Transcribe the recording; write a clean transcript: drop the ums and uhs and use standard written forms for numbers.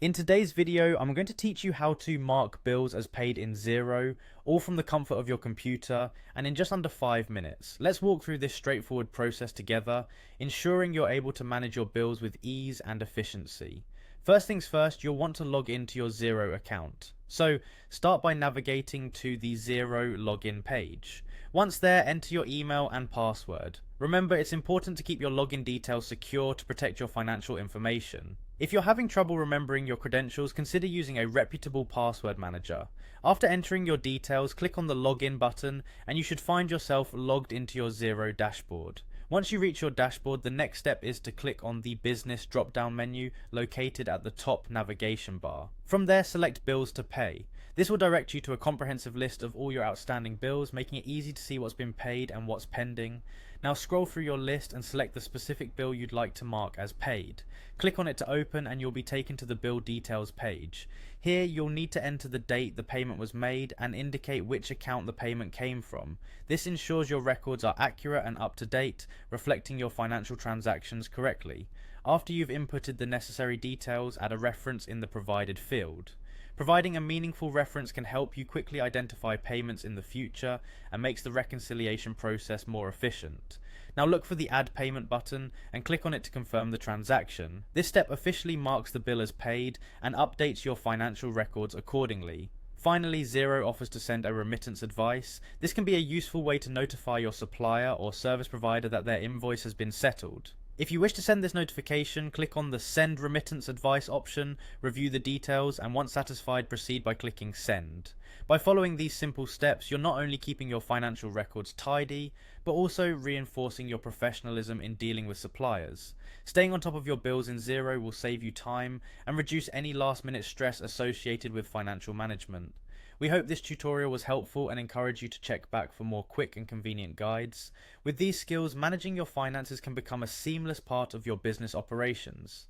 In today's video, I'm going to teach you how to mark bills as paid in Xero, all from the comfort of your computer, and in just under 5 minutes. Let's walk through this straightforward process together, ensuring you're able to manage your bills with ease and efficiency. First things first, you'll want to log into your Xero account. So start by navigating to the Xero login page. Once there, enter your email and password. Remember, it's important to keep your login details secure to protect your financial information. If you're having trouble remembering your credentials, consider using a reputable password manager. After entering your details, click on the login button and you should find yourself logged into your Xero dashboard. Once you reach your dashboard, the next step is to click on the business drop-down menu located at the top navigation bar. From there, select bills to pay. This will direct you to a comprehensive list of all your outstanding bills, making it easy to see what's been paid and what's pending. Now scroll through your list and select the specific bill you'd like to mark as paid. Click on it to open and you'll be taken to the bill details page. Here you'll need to enter the date the payment was made and indicate which account the payment came from. This ensures your records are accurate and up to date, reflecting your financial transactions correctly. After you've inputted the necessary details, add a reference in the provided field. Providing a meaningful reference can help you quickly identify payments in the future and makes the reconciliation process more efficient. Now look for the Add Payment button and click on it to confirm the transaction. This step officially marks the bill as paid and updates your financial records accordingly. Finally, Xero offers to send a remittance advice. This can be a useful way to notify your supplier or service provider that their invoice has been settled. If you wish to send this notification, click on the Send Remittance Advice option, review the details, and once satisfied, proceed by clicking Send. By following these simple steps, you're not only keeping your financial records tidy, but also reinforcing your professionalism in dealing with suppliers. Staying on top of your bills in Xero will save you time and reduce any last-minute stress associated with financial management. We hope this tutorial was helpful and encourage you to check back for more quick and convenient guides. With these skills, managing your finances can become a seamless part of your business operations.